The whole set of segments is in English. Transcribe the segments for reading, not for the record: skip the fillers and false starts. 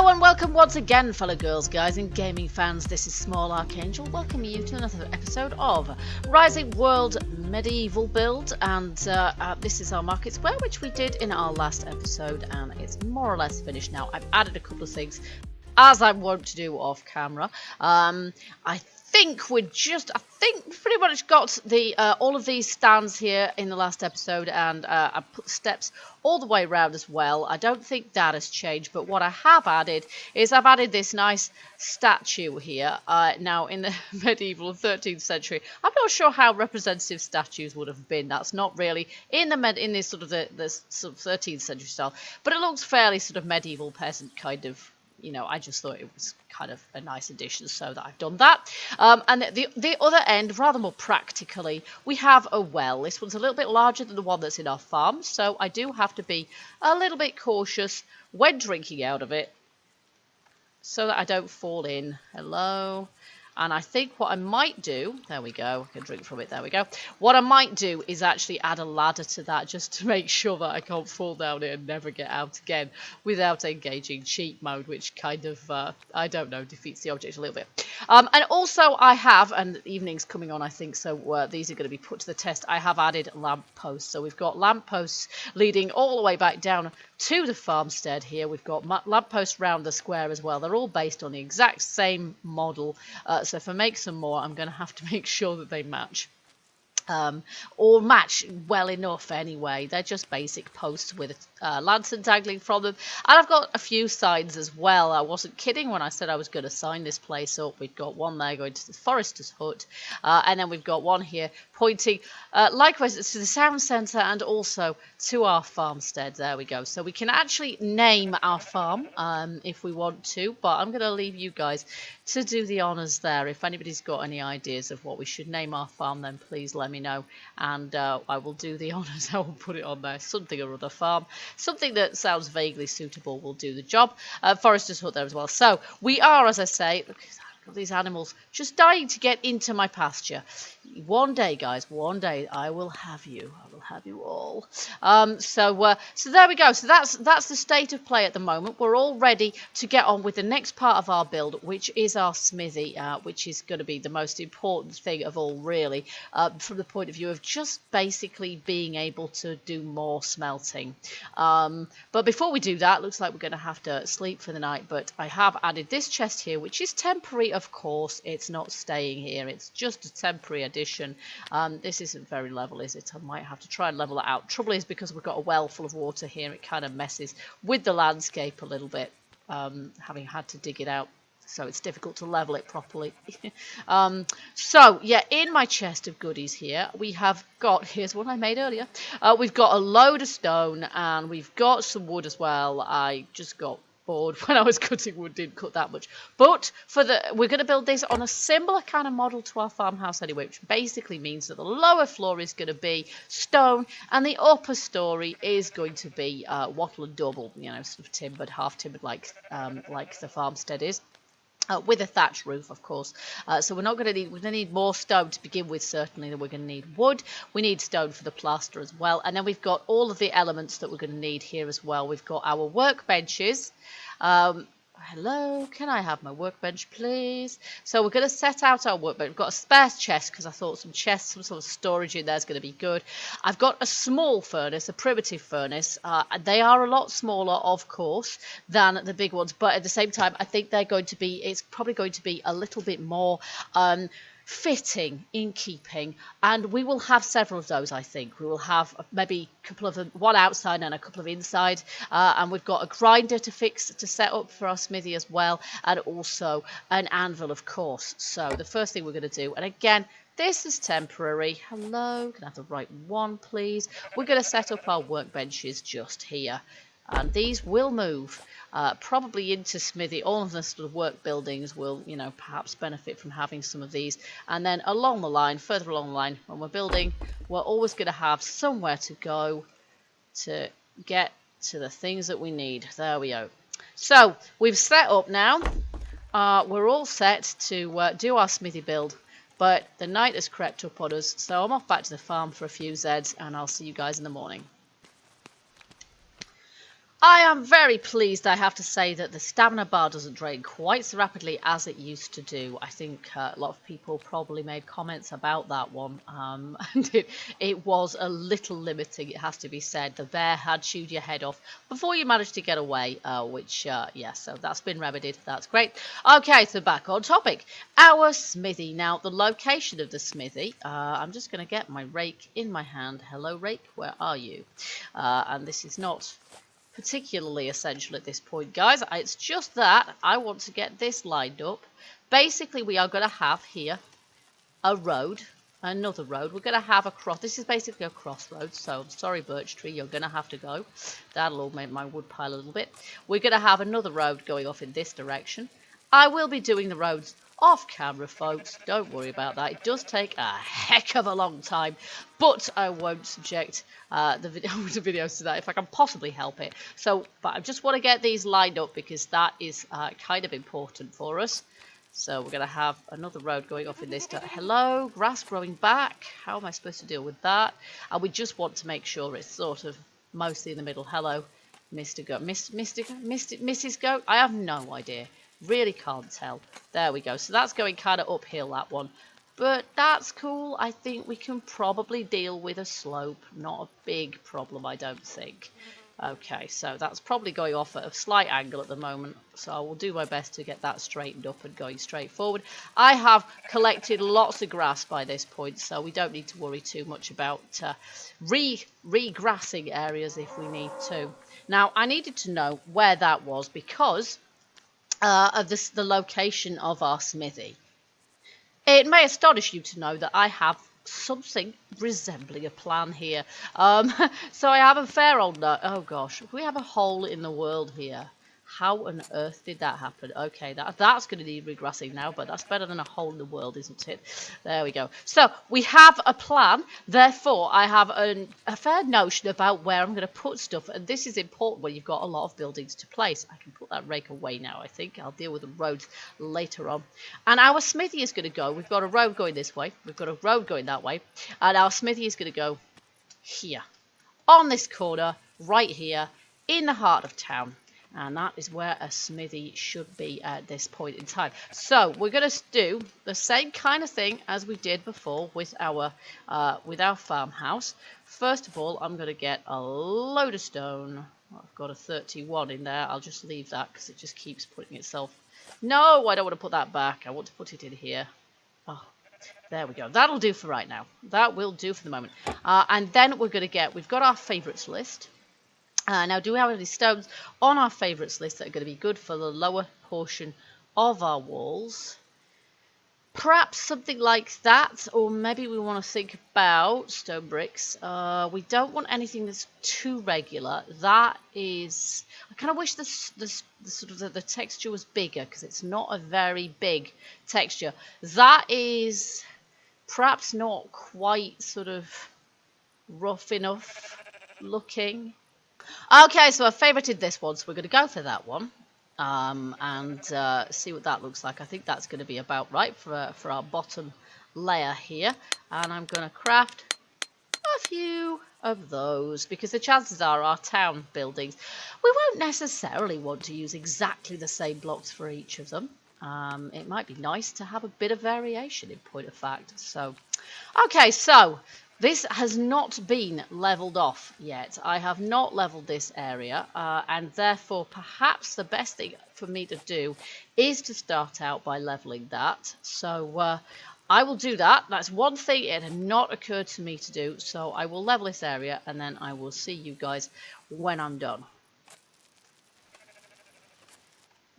Hello and welcome once again, fellow girls, guys and gaming fans. This is Small Archangel welcoming you to another episode of Rising World Medieval Build, and this is our market square, which we did in our last episode, and it's more or less finished now. I've added a couple of things, as I want to do off camera. I think we've pretty much got the all of these stands here in the last episode, and I put steps all the way around as well. I don't think that has changed, but what I have added is I've added this nice statue here. Now, in the medieval 13th century, I'm not sure how representative statues would have been. That's not really in this sort of the sort of 13th century style, but it looks fairly sort of medieval peasant kind of. You know, I just thought it was kind of a nice addition, so that I've done that. And the other end, rather more practically, we have a well. This one's a little bit larger than the one that's in our farm, so I do have to be a little bit cautious when drinking out of it, so that I don't fall in. Hello. And I think what I might do, there we go, I can drink from it, there we go. What I might do is actually add a ladder to that, just to make sure that I can't fall down it and never get out again without engaging cheat mode, which kind of, I don't know, defeats the object a little bit. And also I have, and the evening's coming on I think, so these are going to be put to the test, I have added lamp posts. So we've got lamp posts leading all the way back down to the farmstead here. We've got lampposts round the square as well. They're all based on the exact same model. So if I make some more, I'm going to have to make sure that they match. Or match well enough anyway. They're just basic posts with a lantern dangling from them. And I've got a few signs as well. I wasn't kidding when I said I was going to sign this place up. We've got one there going to the forester's hut. And then we've got one here pointing likewise to the town centre and also to our farmstead. There we go. So we can actually name our farm if we want to. But I'm going to leave you guys to do the honours there. If anybody's got any ideas of what we should name our farm, then please let me know, and I will do the honours. I will put it on there. Something or other farm. Something that sounds vaguely suitable will do the job. Forester's hut there as well. So we are, as I say, look at these animals just dying to get into my pasture. One day, guys, one day I will have you. I will have you all. So there we go. So that's the state of play at the moment. We're all ready to get on with the next part of our build, which is our smithy, which is going to be the most important thing of all, really, from the point of view of just basically being able to do more smelting. But before we do that, looks like we're going to have to sleep for the night. But I have added this chest here, which is temporary, of course. It's not staying here. It's just a temporary addition. This isn't very level, is it? I might have to try and level it out. Trouble is, because we've got a well full of water here, it kind of messes with the landscape a little bit, having had to dig it out. So it's difficult to level it properly. So, yeah, in my chest of goodies here, we have got, here's one I made earlier. We've got a load of stone, and we've got some wood as well. I just got bored when I was cutting wood, didn't cut that much. But we're going to build this on a similar kind of model to our farmhouse anyway, which basically means that the lower floor is going to be stone, and the upper story is going to be wattle and double, you know, sort of timbered, half timbered, like the farmstead is. With a thatched roof, of course. So we're going to need more stone to begin with, certainly, than we're going to need wood. We need stone for the plaster as well. And then we've got all of the elements that we're going to need here as well. We've got our workbenches. Hello, can I have my workbench, please? So we're going to set out our workbench. We've got a spare chest, because I thought some chests, some sort of storage in there is going to be good. I've got a small furnace, a primitive furnace. They are a lot smaller, of course, than the big ones. But at the same time, I think it's probably going to be a little bit more fitting in keeping, and we will have several of those. I think we will have maybe a couple of them, one outside and a couple of inside, and we've got a grinder to set up for our smithy as well, and also an anvil, of course. So the first thing we're going to do, and again, this is temporary. Hello, can I have the right one, please? We're going to set up our workbenches just here, and these will move probably into smithy. All of the sort of work buildings will, you know, perhaps benefit from having some of these. And then along the line, further along the line, when we're building, we're always going to have somewhere to go to get to the things that we need. There we go. So we've set up now. We're all set to do our smithy build. But the night has crept up on us, so I'm off back to the farm for a few Zeds, and I'll see you guys in the morning. I am very pleased, I have to say, that the stamina bar doesn't drain quite so rapidly as it used to do. I think a lot of people probably made comments about that one, and it was a little limiting, it has to be said. The bear had chewed your head off before you managed to get away, which, yeah, so that's been remedied. That's great. Okay, so back on topic. Our smithy. Now, the location of the smithy, I'm just going to get my rake in my hand. Hello, rake, where are you? And this is not particularly essential at this point, guys. It's just that I want to get this lined up. Basically, we are going to have here a road, another road. We're going to have a cross. This is basically a crossroad, so I'm sorry, birch tree, you're going to have to go. That'll all make my wood pile a little bit. We're going to have another road going off in this direction. I will be doing the roads off camera, folks. Don't worry about that. It does take a heck of a long time, but I won't subject the videos to that if I can possibly help it. So, but I just want to get these lined up because that is kind of important for us. So we're going to have another road going off in this. Hello, grass growing back. How am I supposed to deal with that? And we just want to make sure it's sort of mostly in the middle. Hello, Mr. Goat. Mrs. Goat? I have no idea. Really can't tell. There we go. So that's going kind of uphill, that one. But that's cool. I think we can probably deal with a slope. Not a big problem, I don't think. Okay, so that's probably going off at a slight angle at the moment. So I will do my best to get that straightened up and going straight forward. I have collected lots of grass by this point, so we don't need to worry too much about regrassing areas if we need to. Now, I needed to know where that was because of the location of our smithy. It may astonish you to know that I have something resembling a plan here. So I have a fair old note. Oh gosh, we have a hole in the world here. How on earth did that happen? Okay, that's going to need regrassing now, but that's better than a hole in the world, isn't it? There we go. So we have a plan. Therefore, I have a fair notion about where I'm going to put stuff. And this is important when you've got a lot of buildings to place. I can put that rake away now, I think. I'll deal with the roads later on. And our smithy is going to go. We've got a road going this way. We've got a road going that way. And our smithy is going to go here. On this corner, right here, in the heart of town. And that is where a smithy should be at this point in time. So we're going to do the same kind of thing as we did before with our farmhouse. First of all, I'm going to get a load of stone. I've got a 31 in there. I'll just leave that because it just keeps putting itself. No, I don't want to put that back. I want to put it in here. Oh, there we go. That'll do for right now. That will do for the moment. And then we're going to we've got our favourites list. Now, do we have any stones on our favourites list that are going to be good for the lower portion of our walls? Perhaps something like that, or maybe we want to think about stone bricks. We don't want anything that's too regular. That is, I kind of wish the texture was bigger because it's not a very big texture. That is perhaps not quite sort of rough enough looking. Okay, so I favorited this one, so we're going to go for that one and see what that looks like. I think that's going to be about right for our bottom layer here. And I'm going to craft a few of those because the chances are our town buildings, we won't necessarily want to use exactly the same blocks for each of them. It might be nice to have a bit of variation in point of fact. So, okay, so this has not been leveled off yet. I have not leveled this area, and therefore perhaps the best thing for me to do is to start out by leveling that. So I will do that. That's one thing it had not occurred to me to do. So I will level this area, and then I will see you guys when I'm done.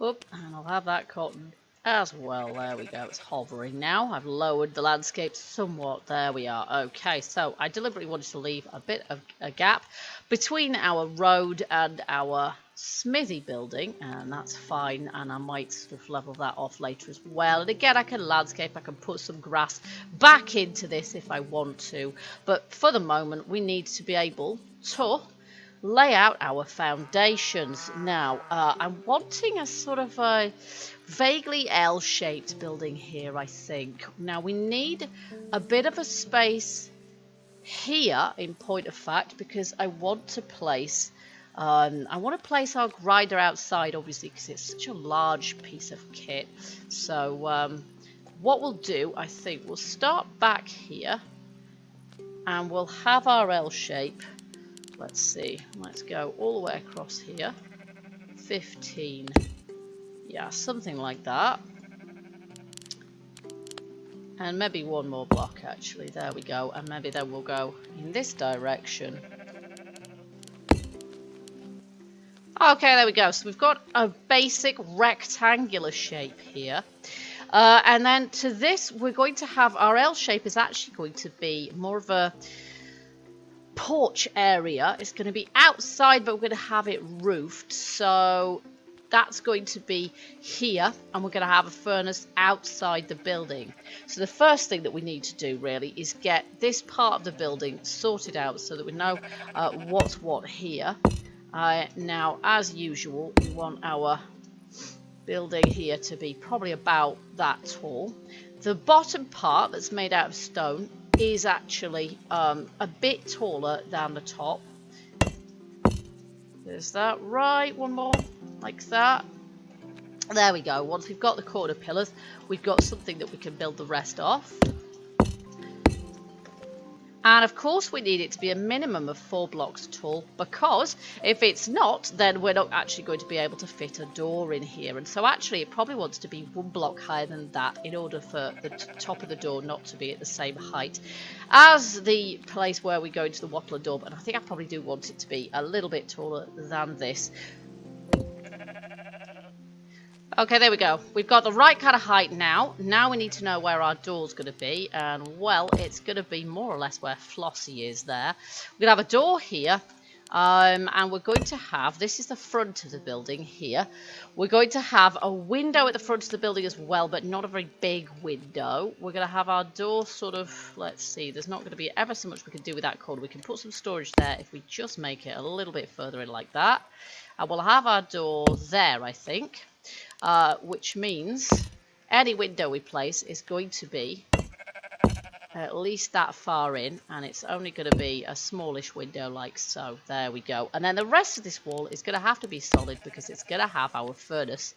Oop, and I'll have that cotton as well. There we go. It's hovering now. I've lowered the landscape somewhat. There we are. Okay, so I deliberately wanted to leave a bit of a gap between our road and our smithy building, and that's fine. And I might sort of level that off later as well. And again, I can landscape. I can put some grass back into this if I want to. But for the moment, we need to be able to lay out our foundations. Now, I'm wanting a sort of a vaguely L-shaped building here, I think. Now, we need a bit of a space here, in point of fact, because I want to place I want to place our grinder outside, obviously, because it's such a large piece of kit. So what we'll do, I think, we'll start back here, and we'll have our L shape. Let's see, let's go all the way across here. 15. Yeah, something like that. And maybe one more block, actually. There we go. And maybe then we'll go in this direction. Okay, there we go. So we've got a basic rectangular shape here. And then to this, we're going to have our L shape is actually going to be more of a porch area. It's going to be outside, but we're going to have it roofed. So that's going to be here, and we're going to have a furnace outside the building. So the first thing that we need to do really is get this part of the building sorted out so that we know what's what here. Now, as usual, we want our building here to be probably about that tall. The bottom part that's made out of stone is actually a bit taller than the top. Is that right? One more, like that. There we go. Once we've got the corner pillars, we've got something that we can build the rest off. And of course we need it to be a minimum of 4 blocks tall, because if it's not, then we're not actually going to be able to fit a door in here. And so actually it probably wants to be 1 block higher than that in order for the top of the door not to be at the same height as the place where we go into the wattle door. But I think I probably do want it to be a little bit taller than this. Okay, there we go. We've got the right kind of height now. Now we need to know where our door's going to be. And, well, it's going to be more or less where Flossie is there. We're going to have a door here. And we're going to have, this is the front of the building here. We're going to have a window at the front of the building as well, but not a very big window. We're going to have our door sort of, let's see, there's not going to be ever so much we can do with that corner. We can put some storage there if we just make it a little bit further in like that. And we'll have our door there, I think. Which means any window we place is going to be at least that far in, and it's only going to be a smallish window like so. There we go. And then the rest of this wall is going to have to be solid because it's going to have our furnace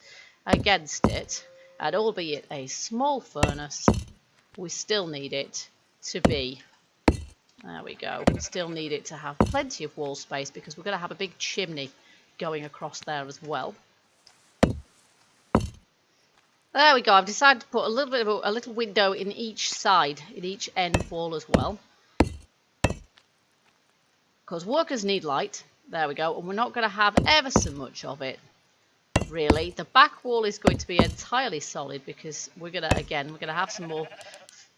against it. And albeit a small furnace, we still need it to be, there we go, we still need it to have plenty of wall space because we're going to have a big chimney going across there as well. There we go. I've decided to put a little bit of a little window in each side, in each end wall as well. Because workers need light. There we go. And we're not going to have ever so much of it, really. The back wall is going to be entirely solid because we're going to have some more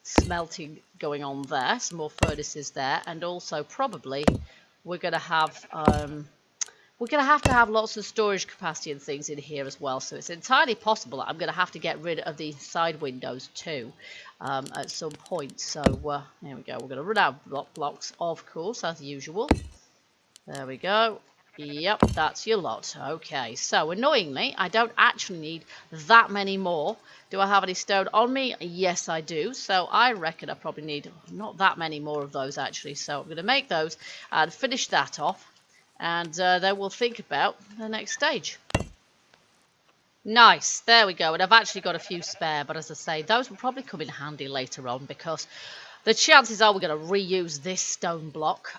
smelting going on there, some more furnaces there, and also probably we're going to have to have lots of storage capacity and things in here as well. So it's entirely possible that I'm going to have to get rid of the side windows too at some point. So there we go. We're going to run out of blocks, of course, as usual. There we go. Yep, that's your lot. Okay, so annoyingly, I don't actually need that many more. Do I have any stone on me? Yes, I do. So I reckon I probably need not that many more of those actually. So I'm going to make those and finish that off. And then we'll think about the next stage. Nice, there we go. And I've actually got a few spare, but as I say, those will probably come in handy later on because the chances are we're going to reuse this stone block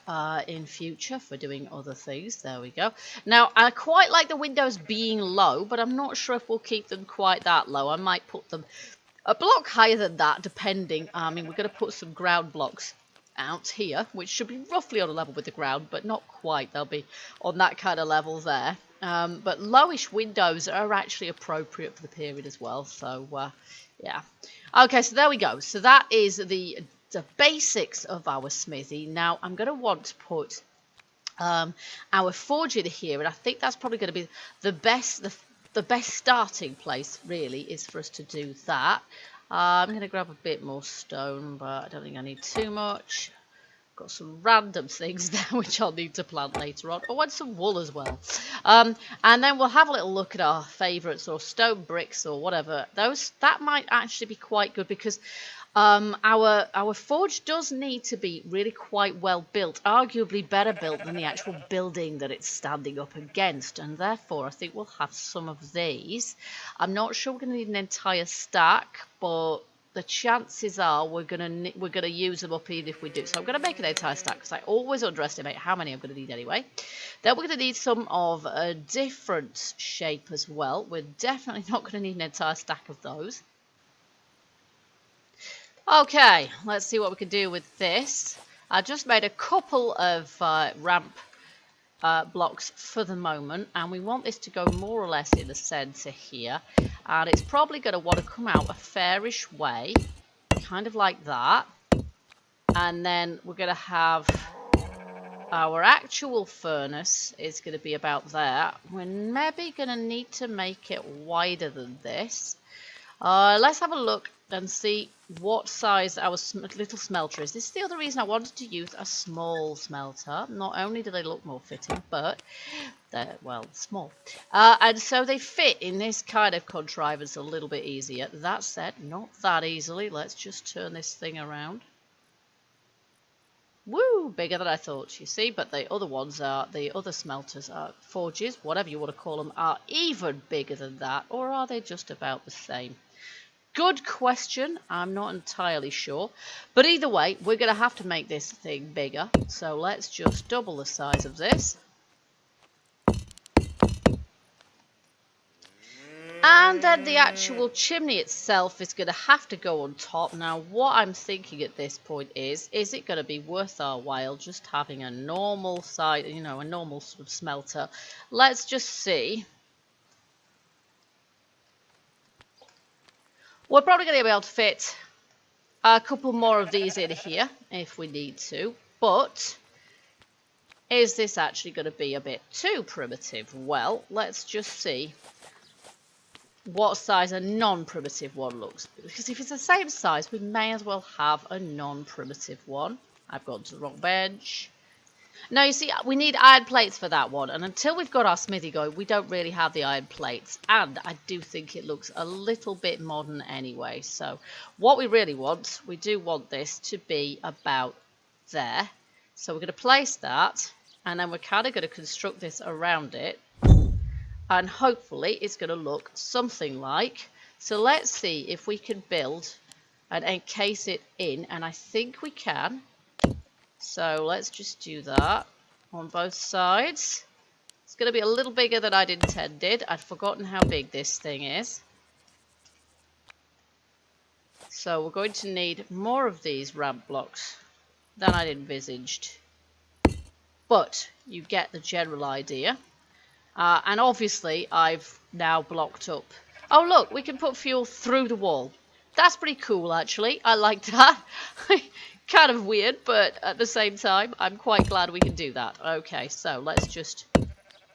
in future for doing other things. There we go. Now, I quite like the windows being low, but I'm not sure if we'll keep them quite that low. I might put them a block higher than that, depending. I mean, we're going to put some ground blocks out here, which should be roughly on a level with the ground, but not quite. They'll be on that kind of level there. But lowish windows are actually appropriate for the period as well. So, yeah. Okay, so there we go. So that is the basics of our smithy. Now, I'm going to want to put our forge in here, and I think that's probably going to be the best starting place, really, is for us to do that. I'm going to grab a bit more stone, but I don't think I need too much. Got some random things there which I'll need to plant later on. I want some wool as well. And then we'll have a little look at our favourites or stone bricks or whatever. That might actually be quite good because Our forge does need to be really quite well built, arguably better built than the actual building that it's standing up against, and therefore I think we'll have some of these. I'm not sure we're going to need an entire stack, but the chances are we're gonna use them up even if we do. So I'm going to make an entire stack because I always underestimate how many I'm going to need anyway. Then we're going to need some of a different shape as well. We're definitely not going to need an entire stack of those. Okay, let's see what we can do with this. I just made a couple of ramp blocks for the moment, and we want this to go more or less in the centre here, and it's probably going to want to come out a fairish way, kind of like that, and then we're going to have our actual furnace is going to be about there. We're maybe going to need to make it wider than this. Let's have a look and see what size our little smelter is. This is the other reason I wanted to use a small smelter. Not only do they look more fitting, but they're, well, small. And so they fit in this kind of contrivance a little bit easier. That said, not that easily. Let's just turn this thing around. Woo! Bigger than I thought, you see. But the other ones are, the other smelters are, forges, whatever you want to call them, are even bigger than that. Or are they just about the same? Good question. I'm not entirely sure. But either way, we're going to have to make this thing bigger. So let's just double the size of this. And then the actual chimney itself is going to have to go on top. Now, what I'm thinking at this point is it going to be worth our while just having a normal size, you know, a normal sort of smelter? Let's just see. We're probably going to be able to fit a couple more of these in here if we need to. But is this actually going to be a bit too primitive? Well, let's just see what size a non-primitive one looks. Because if it's the same size, we may as well have a non-primitive one. I've gone to the wrong bench. Now, you see, we need iron plates for that one. And until we've got our smithy going, we don't really have the iron plates. And I do think it looks a little bit modern anyway. So what we really want, we do want this to be about there. So we're going to place that. And then we're kind of going to construct this around it. And hopefully it's going to look something like. So let's see if we can build and encase it in. And I think we can. So let's just do that on both sides. It's going to be a little bigger than I'd intended. I'd forgotten how big this thing is. So we're going to need more of these ramp blocks than I'd envisaged. But you get the general idea. And obviously I've now blocked up. Oh look, we can put fuel through the wall. That's pretty cool actually. I like that. Kind of weird, but at the same time, I'm quite glad we can do that. Okay, so let's just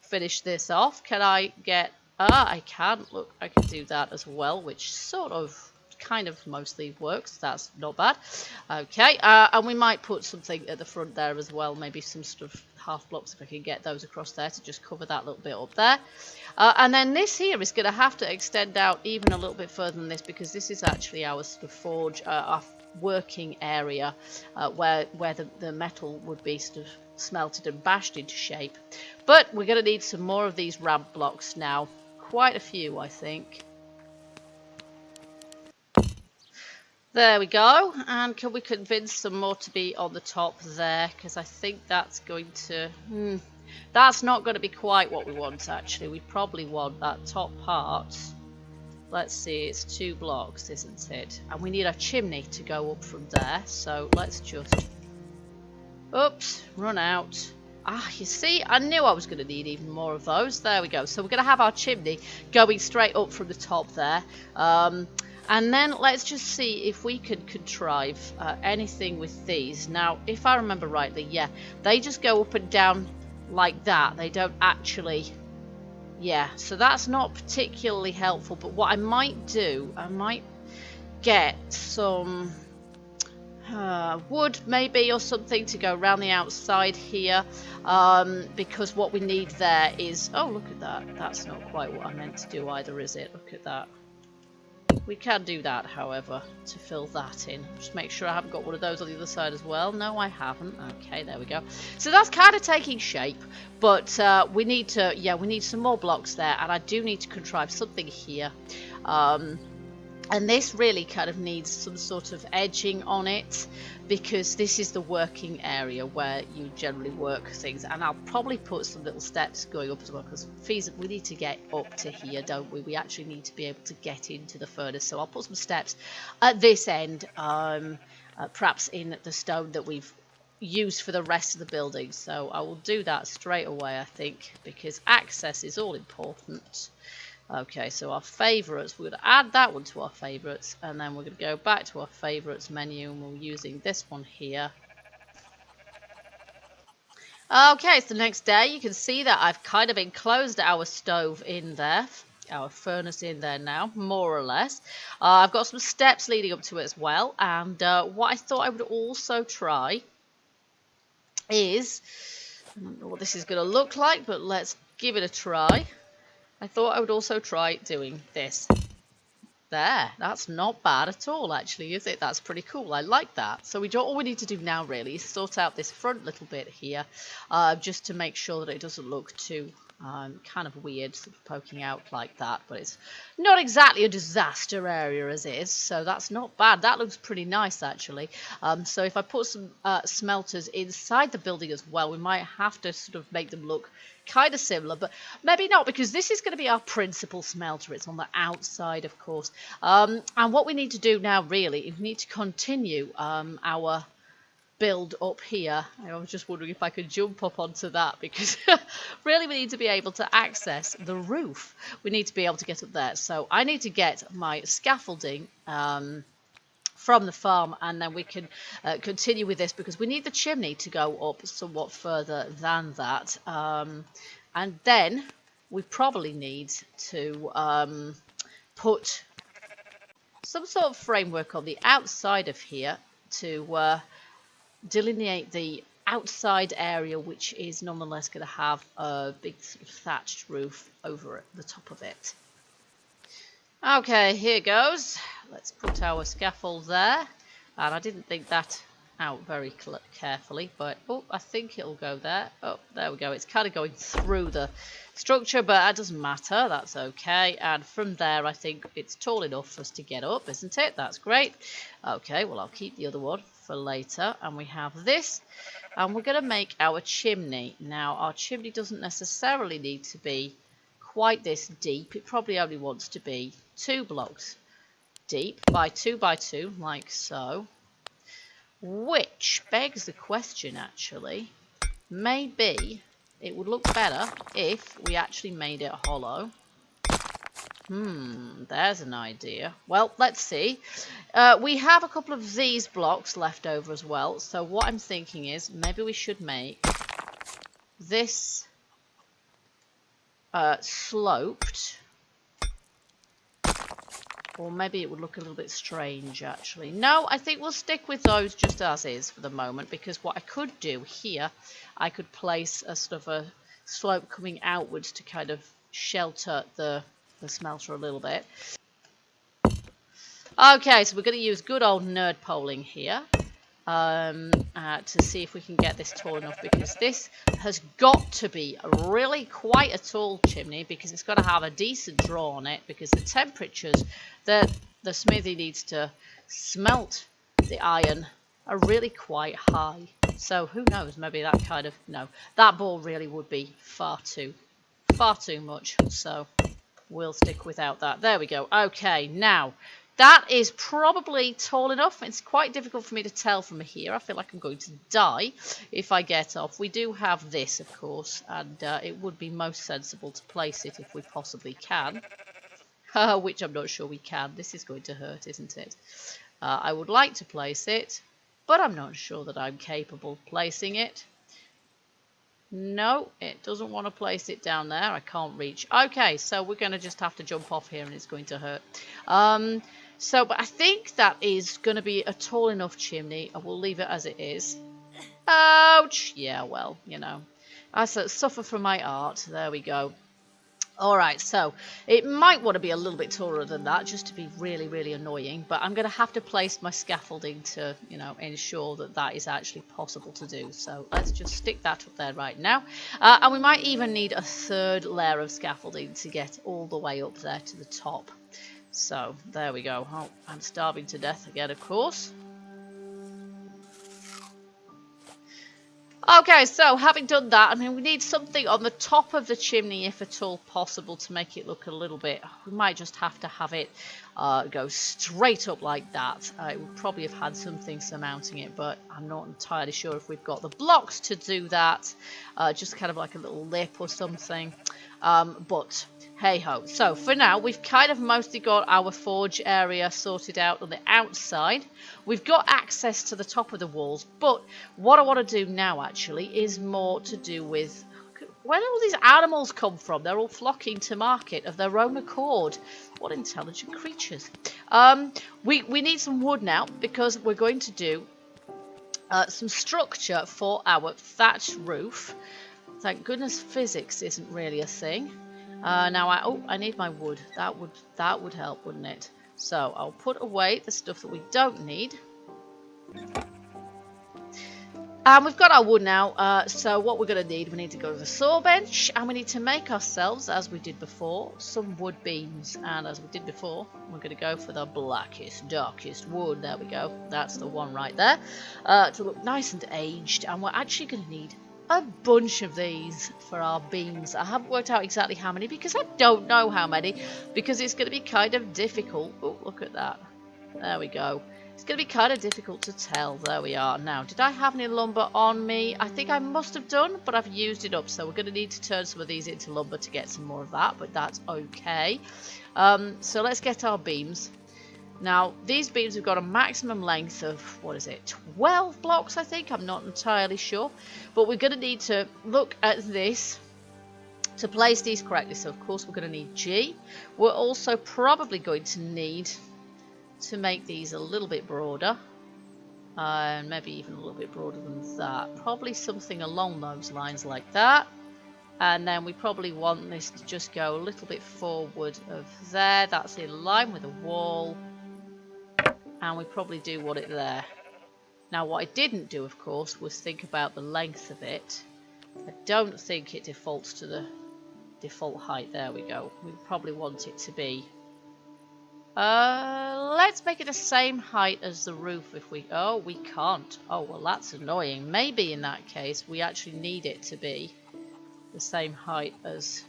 finish this off. Can I get... I can. Look, I can do that as well, which sort of, kind of mostly works. That's not bad. Okay, and we might put something at the front there as well. Maybe some sort of half blocks if I can get those across there to just cover that little bit up there. And then this here is going to have to extend out even a little bit further than this because this is actually our sort of forge, our working area where the metal would be sort of smelted and bashed into shape. But we're going to need some more of these ramp blocks now. Quite a few, I think. There we go. And can we convince some more to be on the top there? Because I think that's going to... that's not going to be quite what we want, actually. We probably want that top part. Let's see, it's 2 blocks, isn't it? And we need a chimney to go up from there. So let's just... Oops, run out. Ah, you see, I knew I was going to need even more of those. There we go. So we're going to have our chimney going straight up from the top there. And then let's just see if we can contrive anything with these. Now, if I remember rightly, yeah, they just go up and down like that. They don't actually... Yeah, so that's not particularly helpful. But what I might do, I might get some wood maybe or something to go around the outside here. Because what we need there is... Oh, look at that. That's not quite what I meant to do either, is it? Look at that. We can do that, however, to fill that in. Just make sure I haven't got one of those on the other side as well. No, I haven't. Okay, there we go. So that's kind of taking shape, but we need to, yeah, we need some more blocks there, and I do need to contrive something here. And this really kind of needs some sort of edging on it, because this is the working area where you generally work things. And I'll probably put some little steps going up as well, because we need to get up to here, don't we? We actually need to be able to get into the furnace. So I'll put some steps at this end, perhaps in the stone that we've used for the rest of the building. So I will do that straight away, I think, because access is all important. Okay, so our favourites, we're going to add that one to our favourites, and then we're going to go back to our favourites menu, and we're using this one here. Okay, it's the next day. You can see that I've kind of enclosed our stove in there, our furnace in there now, more or less. I've got some steps leading up to it as well, and what I thought I would also try is, I don't know what this is going to look like, but let's give it a try. I thought I would also try doing this. There, that's not bad at all, actually, is it? That's pretty cool. I like that. So all we need to do now, really, is sort out this front little bit here, just to make sure that it doesn't look too kind of weird, sort of poking out like that. But it's not exactly a disaster area as is, so that's not bad. That looks pretty nice, actually. So if I put some smelters inside the building as well, we might have to sort of make them look kind of similar, but maybe not, because this is going to be our principal smelter. It's on the outside, of course. And what we need to do now, really, is we need to continue our build up here. I was just wondering if I could jump up onto that, because really we need to be able to access the roof. We need to be able to get up there. So I need to get my scaffolding from the farm, and then we can continue with this, because we need the chimney to go up somewhat further than that, and then we probably need to put some sort of framework on the outside of here to delineate the outside area, which is nonetheless going to have a big sort of thatched roof over the top of it. Okay, here goes. Let's put our scaffold there. And I didn't think that out very carefully, but oh, I think it'll go there. Oh, there we go. It's kind of going through the structure, but that doesn't matter. That's okay. And from there, I think it's tall enough for us to get up, isn't it? That's great. Okay, well, I'll keep the other one for later. And we have this. And we're going to make our chimney. Now, our chimney doesn't necessarily need to be quite this deep. It probably only wants to be 2 blocks deep by 2 by 2, like so. Which begs the question, actually, maybe it would look better if we actually made it hollow. There's an idea. Well, let's see. We have a couple of these blocks left over as well. So what I'm thinking is maybe we should make this sloped. Or maybe it would look a little bit strange, actually. No, I think we'll stick with those just as is for the moment, because what I could do here, I could place a sort of a slope coming outwards to kind of shelter the smelter a little bit. Okay, so we're going to use good old nerd poling here to see if we can get this tall enough, because this has got to be really quite a tall chimney, because it's got to have a decent draw on it, because the temperatures that the smithy needs to smelt the iron are really quite high. So who knows, maybe that kind of, no, that ball really would be far too much, so we'll stick without that. There we go. Okay, now that is probably tall enough. It's quite difficult for me to tell from here. I feel like I'm going to die if I get off. We do have this, of course, and it would be most sensible to place it if we possibly can, which I'm not sure we can. This is going to hurt, isn't it? I would like to place it, but I'm not sure that I'm capable of placing it. No, it doesn't want to place it down there. I can't reach. Okay, so we're going to just have to jump off here, and it's going to hurt. But I think that is going to be a tall enough chimney. I will leave it as it is. Ouch! Yeah, well, you know, I suffer from my art. There we go. Alright, so it might want to be a little bit taller than that, just to be really, really annoying, but I'm going to have to place my scaffolding to, you know, ensure that that is actually possible to do. So let's just stick that up there right now. And we might even need a third layer of scaffolding to get all the way up there to the top. So there we go. Oh, I'm starving to death again, of course. Okay, so having done that, I mean, we need something on the top of the chimney, if at all possible, to make it look a little bit... We might just have to have it go straight up like that. It would probably have had something surmounting it, but I'm not entirely sure if we've got the blocks to do that. Just kind of like a little lip or something. But hey-ho. So for now, we've kind of mostly got our forge area sorted out on the outside. We've got access to the top of the walls, but what I want to do now actually is more to do with where do all these animals come from? They're all flocking to market of their own accord. What intelligent creatures. We need some wood now because we're going to do some structure for our thatched roof. Thank goodness physics isn't really a thing. Now I need my wood. That would help, wouldn't it? So I'll put away the stuff that we don't need. And we've got our wood now, so what we're going to need, we need to go to the saw bench, and we need to make ourselves, as we did before, some wood beams. And as we did before, we're going to go for the blackest, darkest wood. There we go. That's the one right there. To look nice and aged, and we're actually going to need a bunch of these for our beams. I haven't worked out exactly how many because I don't know how many, because it's going to be kind of difficult. Oh, look at that. There we go. It's going to be kind of difficult to tell. There we are. Now, did I have any lumber on me? I think I must have done, but I've used it up. So we're going to need to turn some of these into lumber to get some more of that, but that's okay. So let's get our beams. Now, these beams have got a maximum length of, what is it, 12 blocks, I think? I'm not entirely sure. But we're going to need to look at this to place these correctly. So, of course, we're going to need G. We're also probably going to need to make these a little bit broader. And maybe even a little bit broader than that. Probably something along those lines like that. And then we probably want this to just go a little bit forward of there. That's in line with the wall. And we probably do want it there. Now what I didn't do, of course, was think about the length of it. I don't think it defaults to the default height. There we go. We probably want it to be... let's make it the same height as the roof if we... Oh, we can't. Oh, well, that's annoying. Maybe in that case, we actually need it to be the same height as...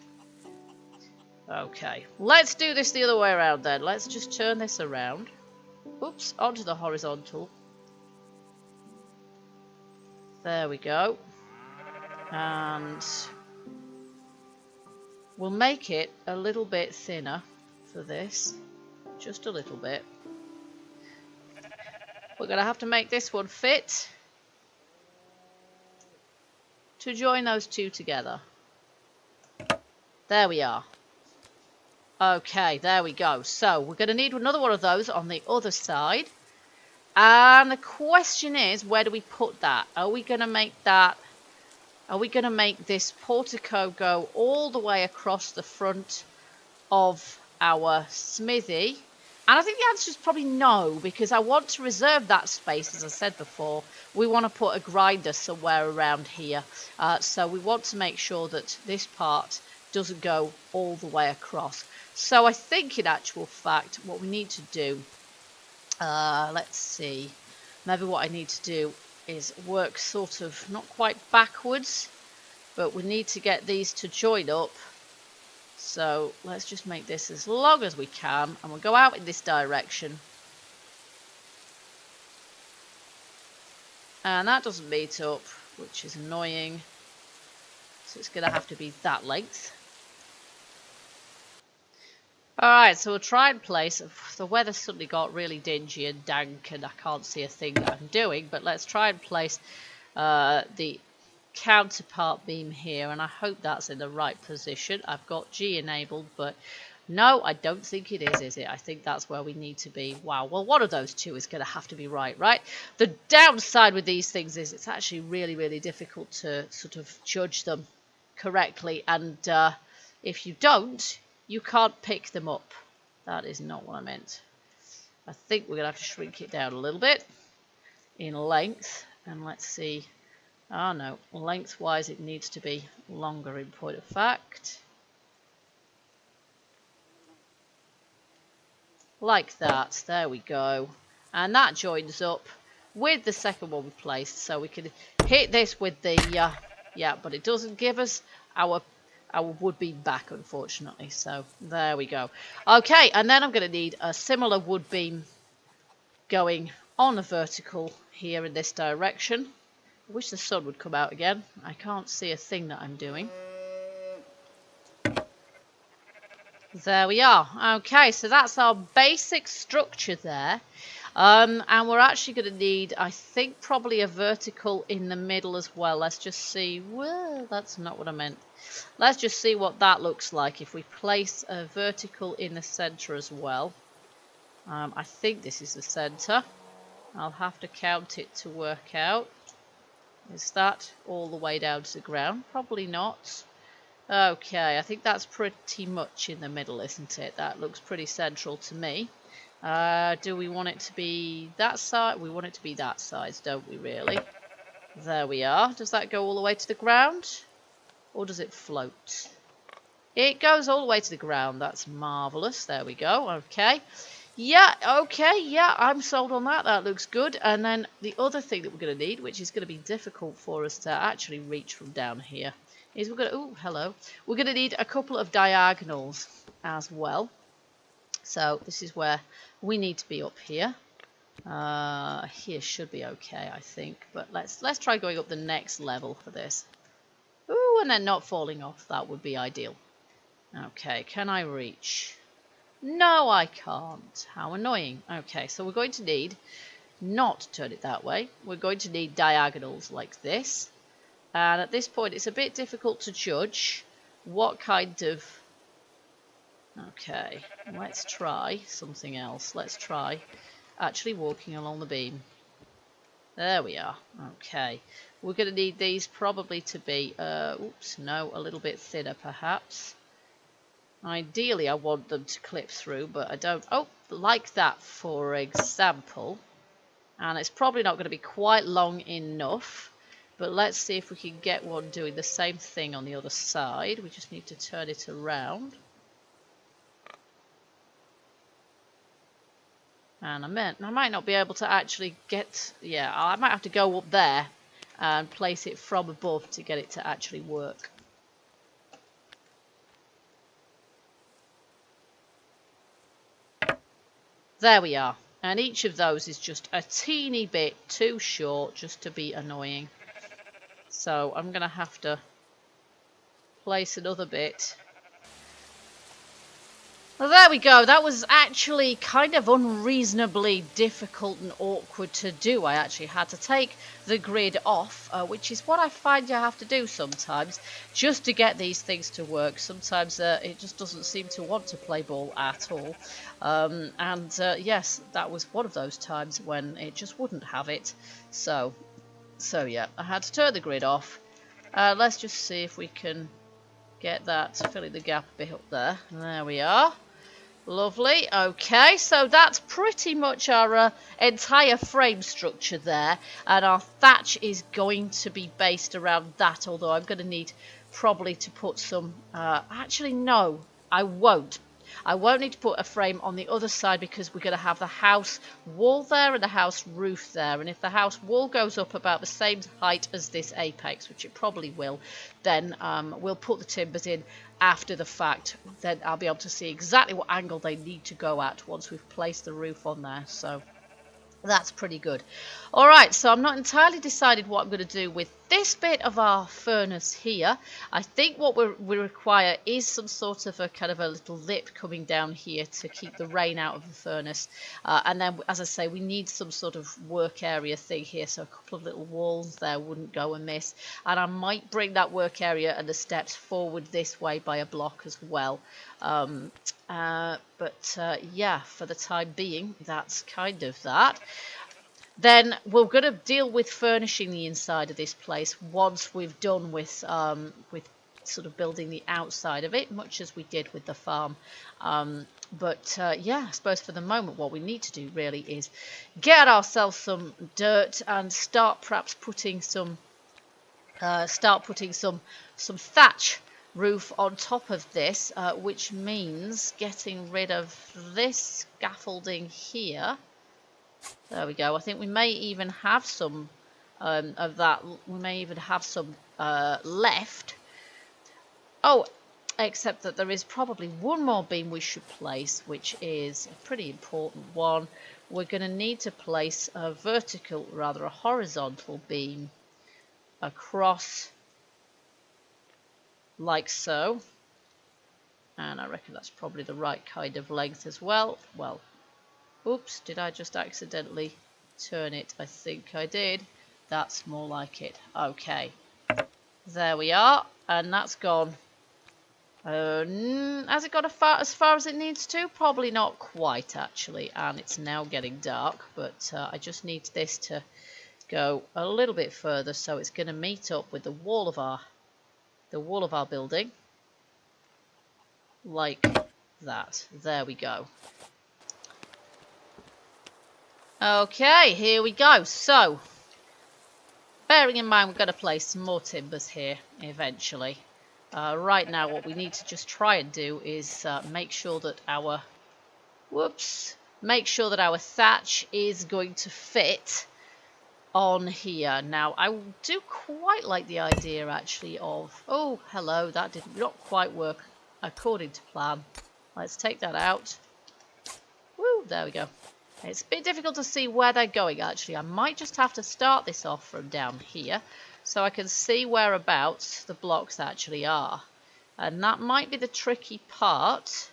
Okay. Let's do this the other way around then. Let's just turn this around. Oops, onto the horizontal. There we go. And we'll make it a little bit thinner for this. Just a little bit. We're going to have to make this one fit to join those two together. There we are. Okay, there we go. So we're going to need another one of those on the other side. And the question is, where do we put that? Are we going to make that... Are we going to make this portico go all the way across the front of our smithy? And I think the answer is probably no, because I want to reserve that space, as I said before. We want to put a grinder somewhere around here. So we want to make sure that this part doesn't go all the way across. So I think in actual fact what we need to do, let's see, maybe what I need to do is work sort of not quite backwards, but we need to get these to join up. So let's just make this as long as we can, and we'll go out in this direction. And that doesn't meet up, which is annoying. So it's going to have to be that length. Alright, so we'll try and place... The weather suddenly got really dingy and dank and I can't see a thing that I'm doing. But let's try and place the counterpart beam here. And I hope that's in the right position. I've got G enabled, but no, I don't think it is it? I think that's where we need to be. Wow, well, one of those two is going to have to be right? The downside with these things is it's actually really, really difficult to sort of judge them correctly. And... If you don't, you can't pick them up. That is not what I meant. I think we're going to have to shrink it down a little bit in length. And let's see. Oh no, lengthwise it needs to be longer in point of fact. Like that. There we go. And that joins up with the second one we placed. So we can hit this with the... yeah, but it doesn't give us our wood beam back, unfortunately. So there we go. Okay, and then I'm going to need a similar wood beam going on a vertical here in this direction. I wish the sun would come out again. I can't see a thing that I'm doing. There we are. Okay, so that's our basic structure there. And we're actually going to need, I think, probably a vertical in the middle as well. Let's just see. Well, that's not what I meant. Let's just see what that looks like if we place a vertical in the center as well. I think this is the center. I'll have to count it to work out. Is that all the way down to the ground? Probably not. Okay, I think that's pretty much in the middle, isn't it? That looks pretty central to me. Do we want it to be that side? We want it to be that size, don't we, really? There we are. Does that go all the way to the ground? Or does it float? It goes all the way to the ground. That's marvellous. There we go. Okay. Yeah, okay. Yeah, I'm sold on that. That looks good. And then the other thing that we're going to need, which is going to be difficult for us to actually reach from down here, is we're going to... Oh, hello. We're going to need a couple of diagonals as well. So this is where we need to be up here. Here should be okay, I think. But let's try going up the next level for this. Ooh, and then not falling off. That would be ideal. Okay, can I reach? No, I can't. How annoying. Okay, so we're going to need, not turn it that way, we're going to need diagonals like this. And at this point, it's a bit difficult to judge what kind of... Okay, let's try something else. Let's try actually walking along the beam. There we are. Okay, we're going to need these probably to be, oops, no, a little bit thinner perhaps. Ideally, I want them to clip through, but I don't. Oh, like that, for example. And it's probably not going to be quite long enough. But let's see if we can get one doing the same thing on the other side. We just need to turn it around. And I might not be able to actually get... Yeah, I might have to go up there and place it from above to get it to actually work. There we are. And each of those is just a teeny bit too short just to be annoying. So I'm going to have to place another bit. Well, there we go. That was actually kind of unreasonably difficult and awkward to do. I actually had to take the grid off, which is what I find you have to do sometimes, just to get these things to work. Sometimes it just doesn't seem to want to play ball at all. Yes, that was one of those times when it just wouldn't have it. So yeah, I had to turn the grid off. Let's just see if we can get that, filling the gap a bit up there. There we are. Lovely. Okay, so that's pretty much our entire frame structure there, and our thatch is going to be based around that, although I'm going to need probably to put some... actually, no, I won't. I won't need to put a frame on the other side because we're going to have the house wall there and the house roof there. And if the house wall goes up about the same height as this apex, which it probably will, then we'll put the timbers in after the fact. Then I'll be able to see exactly what angle they need to go at once we've placed the roof on there. So that's pretty good. Alright, so I'm not entirely decided what I'm going to do with this bit of our furnace here. I think what we require is some sort of a kind of a little lip coming down here to keep the rain out of the furnace. And then, as I say, we need some sort of work area thing here, so a couple of little walls there wouldn't go amiss. And I might bring that work area and the steps forward this way by a block as well. Yeah, for the time being, that's kind of that. Then we're going to deal with furnishing the inside of this place once we've done with sort of building the outside of it, much as we did with the farm. But yeah, I suppose for the moment what we need to do really is get ourselves some dirt and start perhaps putting some some thatch roof on top of this, which means getting rid of this scaffolding here. There we go. I think we may even have some of that. We may even have some left. Oh, except that there is probably one more beam we should place, which is a pretty important one. We're going to need to place a vertical, rather a horizontal beam across like so. And I reckon that's probably the right kind of length as well. Well, oops, did I just accidentally turn it? I think I did. That's more like it. Okay, there we are, and that's gone. Has it got as far as it needs to? Probably not quite, actually, and it's now getting dark, but I just need this to go a little bit further, so it's going to meet up with the wall of our building, like that. There we go. Okay, here we go. So, bearing in mind we're going to place some more timbers here eventually. Right now what we need to just try and do is make sure that our thatch is going to fit on here. Now I do quite like the idea actually of, oh hello, that did not quite work according to plan. Let's take that out. Woo, there we go. It's a bit difficult to see where they're going actually. I might just have to start this off from down here so I can see whereabouts the blocks actually are. And that might be the tricky part.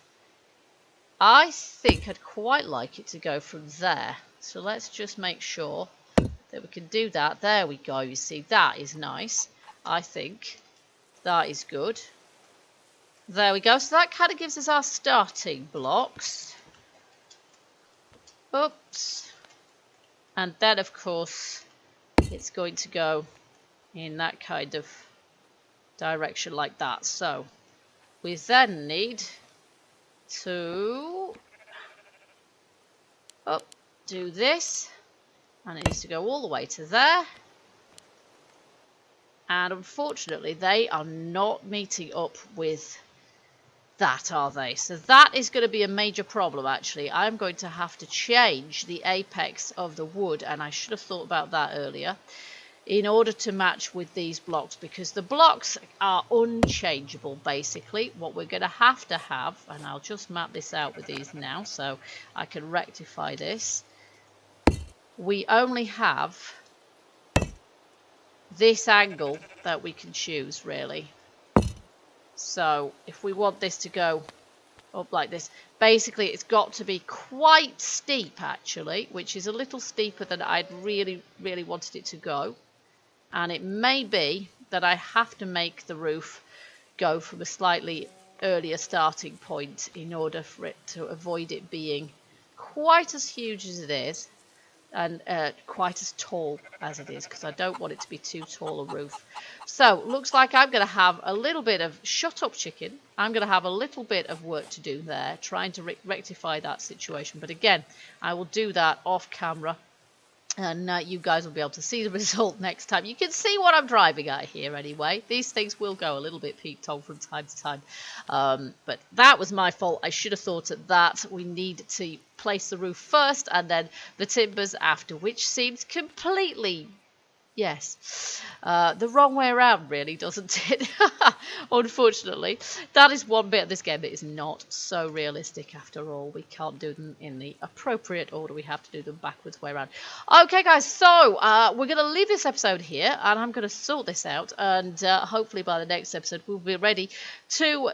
I think I'd quite like it to go from there. So let's just make sure that we can do that. There we go. You see, that is nice. I think that is good. There we go. So that kind of gives us our starting blocks. Oops. And then, of course, it's going to go in that kind of direction like that. So we then need to do this, and it needs to go all the way to there. And unfortunately they are not meeting up with that, are they? So that is going to be a major problem actually. I'm going to have to change the apex of the wood, and I should have thought about that earlier, in order to match with these blocks, because the blocks are unchangeable basically. What we're going to have, and I'll just map this out with these now so I can rectify this, we only have this angle that we can choose really. So if we want this to go up like this, basically it's got to be quite steep actually, which is a little steeper than I'd really wanted it to go. And it may be that I have to make the roof go from a slightly earlier starting point in order for it to avoid it being quite as huge as it is, and quite as tall as it is, because I don't want it to be too tall a roof. So looks like I'm going to have a little bit of, shut up chicken, I'm going to have a little bit of work to do there, trying to rectify that situation. But again, I will do that off camera, and you guys will be able to see the result next time. You can see what I'm driving at here anyway. These things will go a little bit peaked on from time to time. But that was my fault. I should have thought of that. We need to place the roof first and then the timbers after, which seems completely, yes, the wrong way around really, doesn't it? Unfortunately, that is one bit of this game that is not so realistic after all. We can't do them in the appropriate order. We have to do them backwards way around. Okay guys, so we're going to leave this episode here, and I'm going to sort this out, and hopefully by the next episode we'll be ready to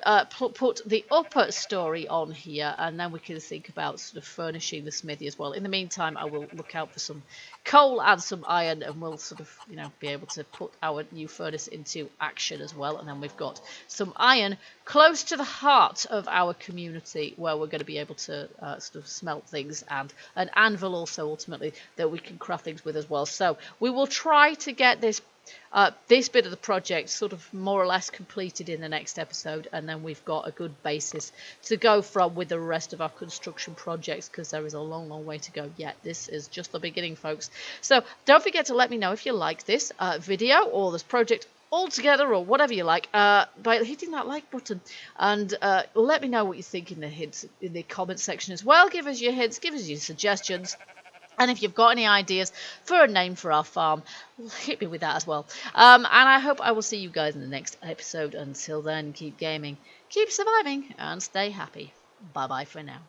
put the upper story on here, and then we can think about sort of furnishing the smithy as well. In the meantime, I will look out for some coal and some iron, and we'll sort of, you know, be able to put our new furnace into action as well. And then we've got some iron close to the heart of our community, where we're going to be able to sort of smelt things, and an anvil also ultimately that we can craft things with as well. So we will try to get this this bit of the project sort of more or less completed in the next episode, and then we've got a good basis to go from with the rest of our construction projects, because there is a long way to go yet. This is just the beginning, folks. So don't forget to let me know if you like this video or this project altogether, or whatever you like, by hitting that like button, and let me know what you think in the comment section as well. Give us your hints, give us your suggestions. And if you've got any ideas for a name for our farm, hit me with that as well. And I hope I will see you guys in the next episode. Until then, keep gaming, keep surviving, and stay happy. Bye-bye for now.